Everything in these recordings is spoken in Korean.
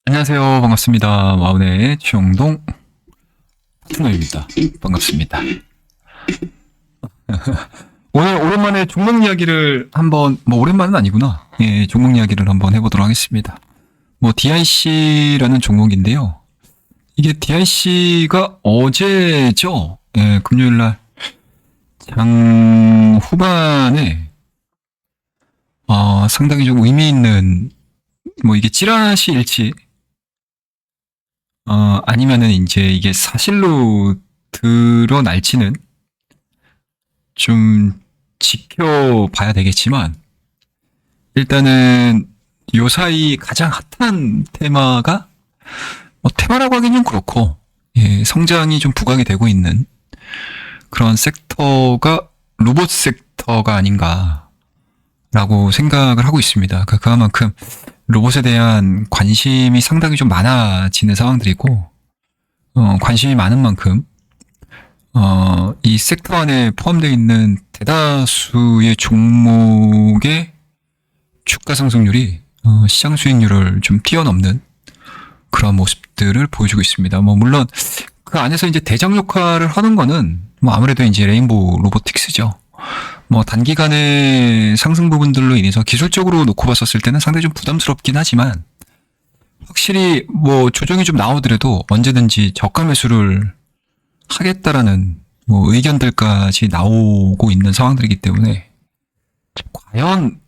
안녕하세요. 반갑습니다. 와운의 최영동 파트너입니다. 반갑습니다. 오늘 오랜만에 종목 이야기를 한번, 오랜만은 아니구나. 예, 종목 이야기를 한번 해보도록 하겠습니다. DIC라는 종목인데요. 이게 DIC가 어제죠. 예, 금요일날 장 후반에, 상당히 좀 의미 있는, 이게 찌라시일지, 아니면은 이제 이게 사실로 드러날지는 좀 지켜봐야 되겠지만, 일단은 요 사이 가장 핫한 테마가, 테마라고 하긴 좀 그렇고, 예, 성장이 좀 부각이 되고 있는 그런 섹터가 로봇 섹터가 아닌가라고 생각을 하고 있습니다. 그만큼 로봇에 대한 관심이 상당히 좀 많아지는 상황들이고, 관심이 많은 만큼, 이 섹터 안에 포함되어 있는 대다수의 종목의 주가 상승률이, 시장 수익률을 좀 뛰어넘는 그런 모습들을 보여주고 있습니다. 물론, 그 안에서 이제 대장 역할을 하는 거는, 아무래도 이제 레인보우 로보틱스죠. 단기간의 상승 부분들로 인해서 기술적으로 놓고 봤었을 때는 상당히 좀 부담스럽긴 하지만, 확실히 조정이 좀 나오더라도 언제든지 저가 매수를 하겠다라는 의견들까지 나오고 있는 상황들이기 때문에, 과연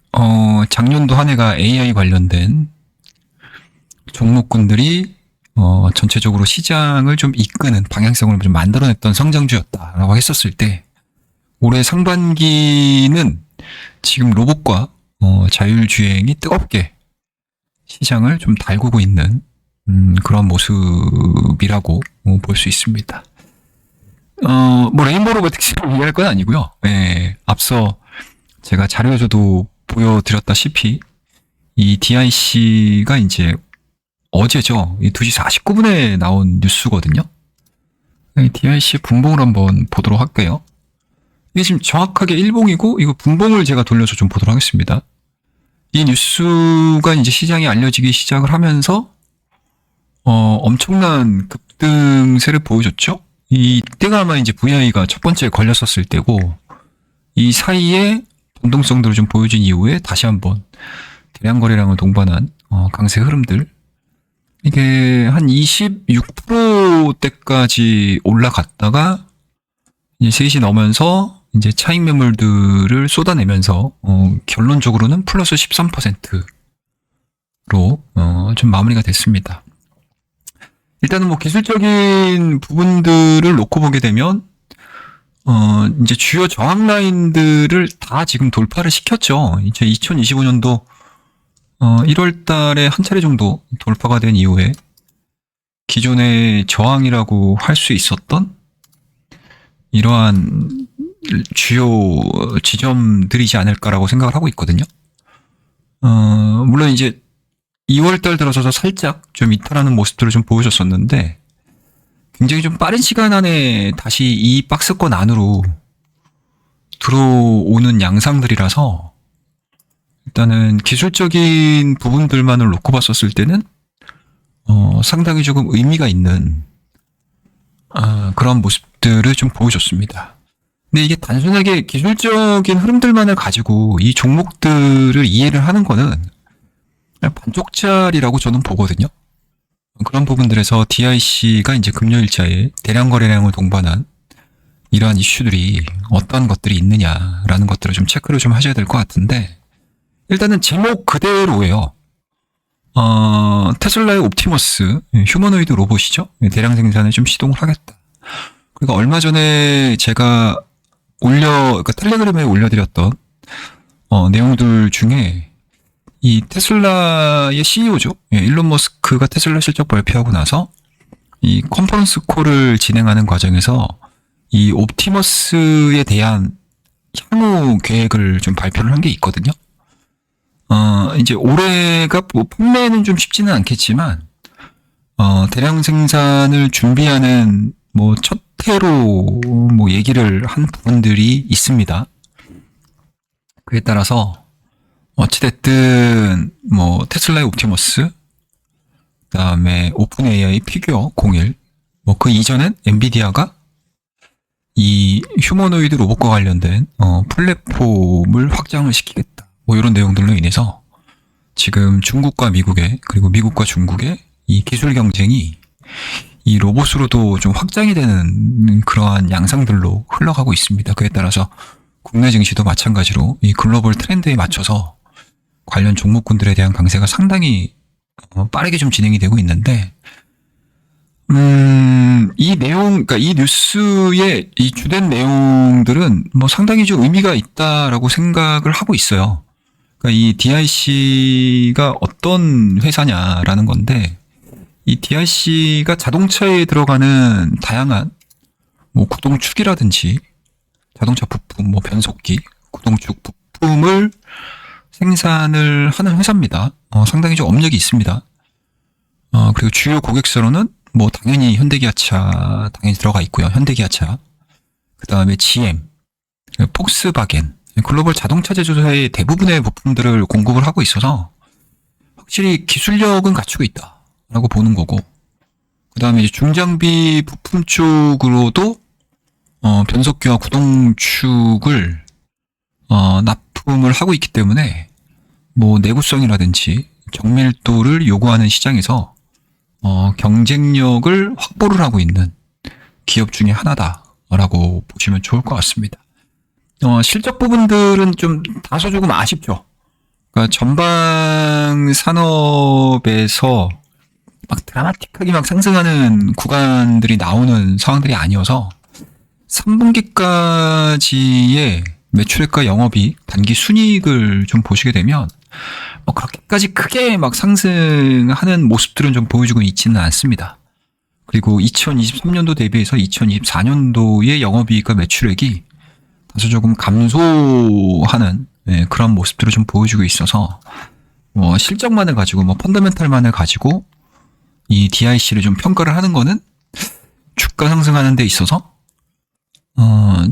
작년도 한 해가 AI 관련된 종목군들이 전체적으로 시장을 좀 이끄는 방향성을 좀 만들어냈던 성장주였다라고 했었을 때, 올해 상반기는 지금 로봇과 자율주행이 뜨겁게 시장을 좀 달구고 있는 그런 모습이라고 볼 수 있습니다. 레인보우 로보틱스를 얘기할 건 아니고요. 예, 앞서 제가 자료에서도 보여드렸다시피 이 DIC가 이제 어제죠. 이 2시 49분에 나온 뉴스거든요. DIC 분봉을 한번 보도록 할게요. 이게 지금 정확하게 일봉이고, 이거 분봉을 제가 돌려서 좀 보도록 하겠습니다. 이 뉴스가 이제 시장에 알려지기 시작을 하면서, 엄청난 급등세를 보여줬죠? 이때가 아마 이제 VI가 첫 번째 걸렸었을 때고, 이 사이에 변동성들을 좀 보여준 이후에 다시 한번 대량 거래량을 동반한, 강세 흐름들. 이게 한 26%대까지 올라갔다가, 이제 3시 넘으면서, 이제 차익 매물들을 쏟아내면서 결론적으로는 플러스 13%로 좀 마무리가 됐습니다. 일단은 기술적인 부분들을 놓고 보게 되면 이제 주요 저항 라인들을 다 지금 돌파를 시켰죠. 이제 2025년도 1월 달에 한 차례 정도 돌파가 된 이후에 기존의 저항이라고 할 수 있었던 이러한 주요 지점들이지 않을까라고 생각을 하고 있거든요. 물론 이제 2월달 들어서서 살짝 좀 이탈하는 모습들을 좀 보여줬었는데, 굉장히 좀 빠른 시간 안에 다시 이 박스권 안으로 들어오는 양상들이라서, 일단은 기술적인 부분들만을 놓고 봤었을 때는 상당히 조금 의미가 있는 그런 모습들을 좀 보여줬습니다. 근데 이게 단순하게 기술적인 흐름들만을 가지고 이 종목들을 이해를 하는 거는 반쪽짜리라고 저는 보거든요. 그런 부분들에서 DIC가 이제 금요일자에 대량 거래량을 동반한 이러한 이슈들이 어떤 것들이 있느냐라는 것들을 좀 체크를 좀 하셔야 될 것 같은데, 일단은 제목 그대로예요. 테슬라의 옵티머스, 휴머노이드 로봇이죠. 대량 생산을 좀 시동을 하겠다. 그러니까 얼마 전에 제가 그러니까 텔레그램에 올려드렸던 내용들 중에 이 테슬라의 CEO죠. 일론 머스크가 테슬라 실적 발표하고 나서 이 컨퍼런스 콜을 진행하는 과정에서 이 옵티머스에 대한 향후 계획을 좀 발표를 한 게 있거든요. 이제 올해가 판매는 좀 쉽지는 않겠지만, 대량 생산을 준비하는 첫 해로 얘기를 한 부분들이 있습니다. 그에 따라서 어찌됐든 테슬라의 옵티머스, 그다음에 오픈 AI 피규어 01, 뭐 그 이전엔 엔비디아가 이 휴머노이드 로봇과 관련된 플랫폼을 확장을 시키겠다. 뭐 이런 내용들로 인해서 지금 중국과 미국의, 그리고 미국과 중국의 이 기술 경쟁이 이 로봇으로도 좀 확장이 되는 그러한 양상들로 흘러가고 있습니다. 그에 따라서 국내 증시도 마찬가지로 이 글로벌 트렌드에 맞춰서 관련 종목군들에 대한 강세가 상당히 빠르게 좀 진행이 되고 있는데, 이 내용, 그러니까 이 뉴스의 이 주된 내용들은 뭐 상당히 좀 의미가 있다라고 생각을 하고 있어요. 그러니까 이 DIC가 어떤 회사냐라는 건데, 이 DIC가 자동차에 들어가는 다양한 뭐 구동축이라든지 자동차 부품, 뭐 변속기, 구동축 부품을 생산을 하는 회사입니다. 상당히 좀 업력이 있습니다. 그리고 주요 고객사로는 뭐 당연히 현대기아차 당연히 들어가 있고요. 현대기아차. 그 다음에 GM, 폭스바겐, 글로벌 자동차 제조사의 대부분의 부품들을 공급을 하고 있어서 확실히 기술력은 갖추고 있다라고 보는 거고, 그 다음에 이제 중장비 부품 쪽으로도 변속기와 구동축을 납품을 하고 있기 때문에 뭐 내구성이라든지 정밀도를 요구하는 시장에서 경쟁력을 확보를 하고 있는 기업 중에 하나다라고 보시면 좋을 것 같습니다. 실적 부분들은 좀 다소 조금 아쉽죠. 그러니까 전방 산업에서 막 드라마틱하게 막 상승하는 구간들이 나오는 상황들이 아니어서 3분기까지의 매출액과 영업이익, 단기 순이익을 좀 보시게 되면 그렇게까지 크게 막 상승하는 모습들은 좀 보여주고 있지는 않습니다. 그리고 2023년도 대비해서 2024년도의 영업이익과 매출액이 다소 조금 감소하는 그런 모습들을 좀 보여주고 있어서 실적만을 가지고 펀더멘탈만을 가지고 이 DIC를 좀 평가를 하는 거는 주가 상승하는 데 있어서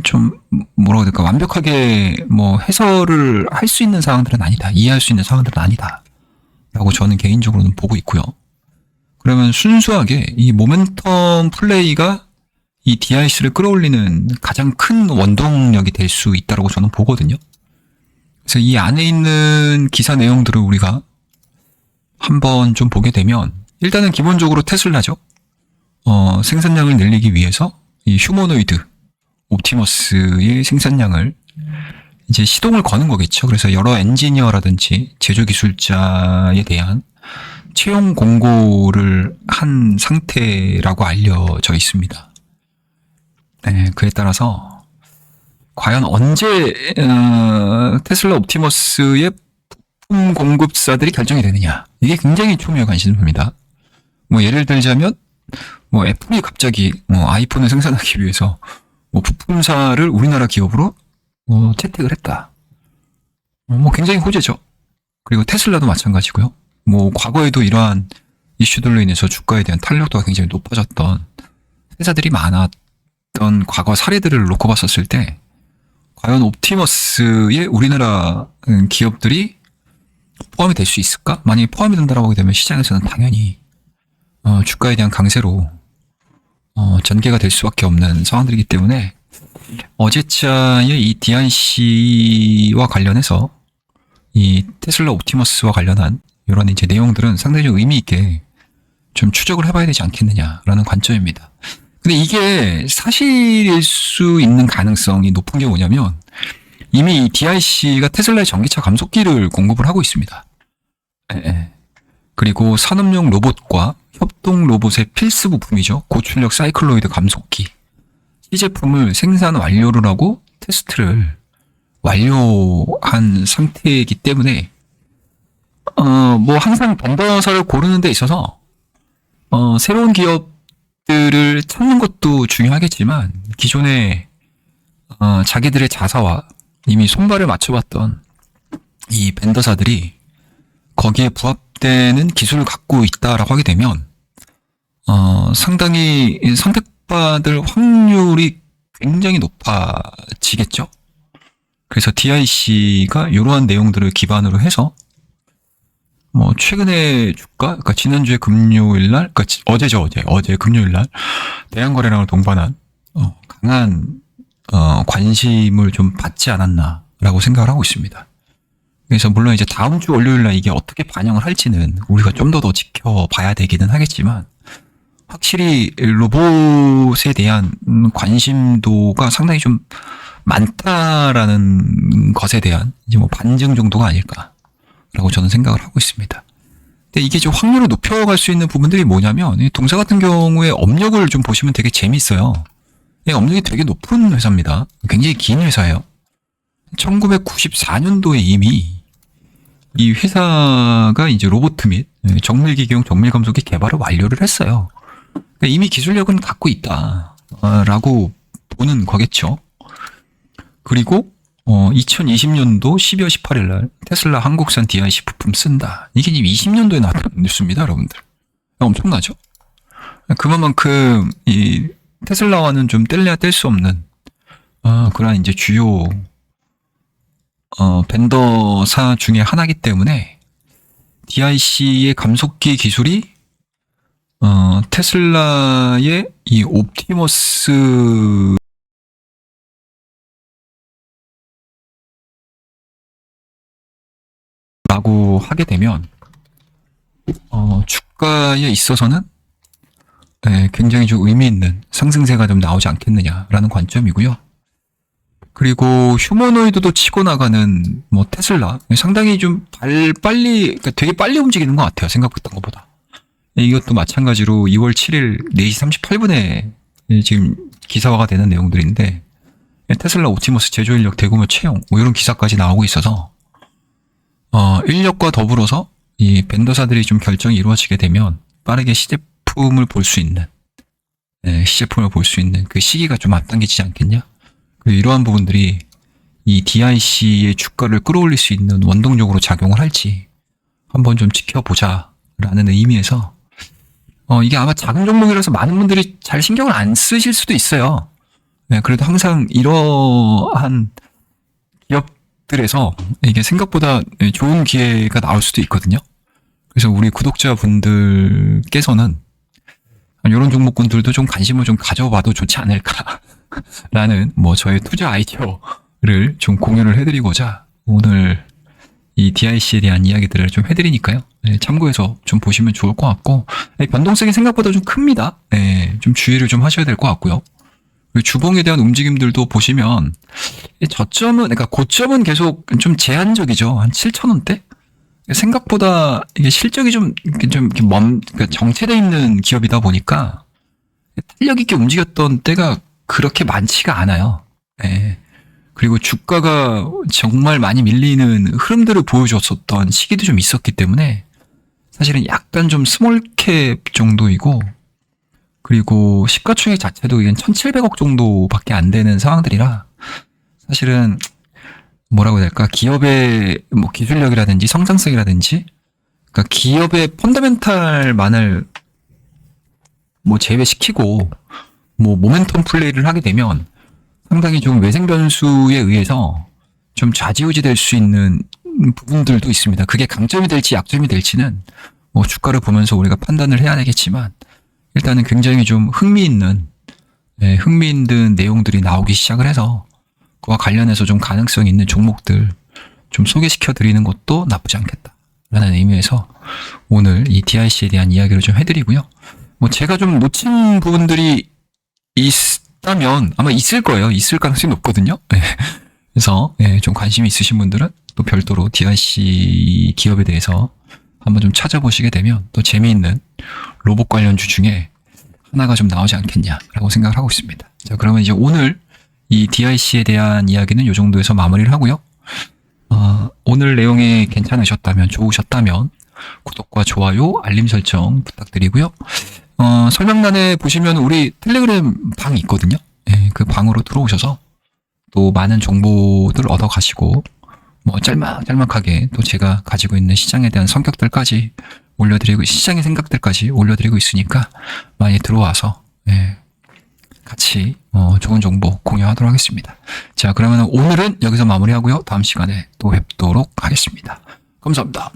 좀 뭐라고 해야 될까, 완벽하게 뭐 해설을 할 수 있는 상황들은 아니다, 이해할 수 있는 상황들은 아니다 라고 저는 개인적으로는 보고 있고요. 그러면 순수하게 이 모멘텀 플레이가 이 DIC를 끌어올리는 가장 큰 원동력이 될 수 있다고 저는 보거든요. 그래서 이 안에 있는 기사 내용들을 우리가 한번 좀 보게 되면, 일단은 기본적으로 테슬라죠. 생산량을 늘리기 위해서 이 휴머노이드 옵티머스의 생산량을 이제 시동을 거는 거겠죠. 그래서 여러 엔지니어라든지 제조기술자에 대한 채용 공고를 한 상태라고 알려져 있습니다. 네, 그에 따라서 과연 언제 테슬라 옵티머스의 부품 공급사들이 결정이 되느냐, 이게 굉장히 초미의 관심입니다. 뭐 예를 들자면 뭐 애플이 갑자기 아이폰을 생산하기 위해서 부품사를 우리나라 기업으로 채택을 했다. 뭐 굉장히 호재죠. 그리고 테슬라도 마찬가지고요. 뭐 과거에도 이러한 이슈들로 인해서 주가에 대한 탄력도가 굉장히 높아졌던 회사들이 많았던 과거 사례들을 놓고 봤었을 때, 과연 옵티머스의 우리나라 기업들이 포함이 될 수 있을까? 만약에 포함이 된다고 하게 되면 시장에서는 당연히 주가에 대한 강세로 전개가 될 수밖에 없는 상황들이기 때문에, 어제자의 이 DIC와 관련해서 이 테슬라 옵티머스와 관련한 이런 이제 내용들은 상당히 의미 있게 좀 추적을 해봐야 되지 않겠느냐라는 관점입니다. 근데 이게 사실일 수 있는 가능성이 높은 게 뭐냐면, 이미 이 DIC가 테슬라의 전기차 감속기를 공급을 하고 있습니다. 그리고 산업용 로봇과 협동 로봇의 필수 부품이죠. 고출력 사이클로이드 감속기. 이 제품을 생산 완료를 하고 테스트를 완료한 상태이기 때문에, 뭐 항상 벤더사를 고르는 데 있어서, 새로운 기업들을 찾는 것도 중요하겠지만, 기존에, 자기들의 자사와 이미 손발을 맞춰봤던 이 벤더사들이 거기에 부합되는 기술을 갖고 있다라고 하게 되면, 상당히 선택받을 확률이 굉장히 높아지겠죠. 그래서 DIC가 이러한 내용들을 기반으로 해서 뭐 최근에 주가, 그러니까 지난주에 금요일 날, 그러니까 어제 금요일 날 대한거래량을 동반한 강한 관심을 좀 받지 않았나라고 생각을 하고 있습니다. 그래서 물론 이제 다음 주 월요일 날 이게 어떻게 반영을 할지는 우리가 좀 더 지켜봐야 되기는 하겠지만, 확실히 로봇에 대한 관심도가 상당히 좀 많다라는 것에 대한 이제 뭐 반증 정도가 아닐까라고 저는 생각을 하고 있습니다. 근데 이게 좀 확률을 높여갈 수 있는 부분들이 뭐냐면, 이 동사 같은 경우에 업력을 좀 보시면 되게 재미있어요. 이 업력이 되게 높은 회사입니다. 굉장히 긴 회사예요. 1994년도에 이미 이 회사가 이제 로봇 및 정밀기계용 정밀금속의 개발을 완료를 했어요. 그러니까 이미 기술력은 갖고 있다라고 보는 거겠죠. 그리고 2020년도 12월 18일 날 테슬라 한국산 DIC 부품 쓴다. 이게 지금 20년도에 나왔던 뉴스입니다, 여러분들. 엄청나죠? 그만큼 이 테슬라와는 좀 뗄래야 뗄 수 없는 그런 이제 주요 벤더사 중에 하나이기 때문에 DIC의 감속기 기술이 테슬라의 이 옵티머스 라고 하게 되면 주가에 있어서는 굉장히 좀 의미 있는 상승세가 좀 나오지 않겠느냐라는 관점이고요. 그리고 휴머노이드도 치고 나가는 뭐 테슬라 상당히 좀 그러니까 되게 빨리 움직이는 것 같아요. 생각했던 것보다. 이것도 마찬가지로 2월 7일 4시 38분에 지금 기사화가 되는 내용들인데, 테슬라 옵티머스 제조 인력 대규모 채용 뭐 이런 기사까지 나오고 있어서 인력과 더불어서 이 벤더사들이 좀 결정이 이루어지게 되면 빠르게 시제품을 볼 수 있는 그 시기가 좀 앞당겨지지 않겠냐? 이러한 부분들이 이 DIC의 주가를 끌어올릴 수 있는 원동력으로 작용을 할지 한번 좀 지켜보자라는 의미에서 이게 아마 작은 종목이라서 많은 분들이 잘 신경을 안 쓰실 수도 있어요. 그래도 항상 이러한 기업들에서 이게 생각보다 좋은 기회가 나올 수도 있거든요. 그래서 우리 구독자분들께서는 이런 종목군들도 좀 관심을 좀 가져봐도 좋지 않을까라는 뭐 저의 투자 아이디어를 좀 공유를 해드리고자 오늘 이 DIC에 대한 이야기들을 좀 해드리니까요. 참고해서 좀 보시면 좋을 것 같고, 변동성이 생각보다 좀 큽니다. 좀 주의를 좀 하셔야 될 것 같고요. 그리고 주봉에 대한 움직임들도 보시면 그러니까 고점은 계속 좀 제한적이죠. 한 7,000원대? 생각보다 이게 실적이 그러니까 정체되어 있는 기업이다 보니까 탄력 있게 움직였던 때가 그렇게 많지가 않아요. 그리고 주가가 정말 많이 밀리는 흐름들을 보여줬었던 시기도 좀 있었기 때문에 사실은 약간 좀 스몰캡 정도이고, 그리고 시가총액 자체도 이건 1,700억 정도밖에 안 되는 상황들이라 사실은 뭐라고 해야 될까, 기업의 뭐 기술력이라든지 성장성이라든지, 그러니까 기업의 펀더멘탈만을 뭐 제외시키고 뭐 모멘텀 플레이를 하게 되면 상당히 좀 외생 변수에 의해서 좀 좌지우지 될 수 있는 부분들도 있습니다. 그게 강점이 될지 약점이 될지는 뭐 주가를 보면서 우리가 판단을 해야 되겠지만, 일단은 굉장히 좀 흥미있는 내용들이 나오기 시작을 해서 그와 관련해서 좀 가능성 있는 종목들 좀 소개시켜 드리는 것도 나쁘지 않겠다라는 의미에서 오늘 이 DIC에 대한 이야기를 좀 해드리고요. 뭐 제가 좀 놓친 부분들이 있다면 아마 있을 거예요. 있을 가능성이 높거든요. 그래서 좀 관심이 있으신 분들은 또 별도로 DIC 기업에 대해서 한번 좀 찾아보시게 되면 또 재미있는 로봇 관련주 중에 하나가 좀 나오지 않겠냐라고 생각을 하고 있습니다. 자, 그러면 이제 오늘 이 DIC에 대한 이야기는 이 정도에서 마무리를 하고요. 오늘 내용이 괜찮으셨다면, 좋으셨다면 구독과 좋아요, 알림 설정 부탁드리고요. 설명란에 보시면 우리 텔레그램 방이 있거든요. 그 방으로 들어오셔서 또 많은 정보들 얻어 가시고, 뭐 짤막하게 또 제가 가지고 있는 시장에 대한 성격들까지 시장의 생각들까지 올려드리고 있으니까 많이 들어와서 같이 좋은 정보 공유하도록 하겠습니다. 자, 그러면 오늘은 여기서 마무리하고요. 다음 시간에 또 뵙도록 하겠습니다. 감사합니다.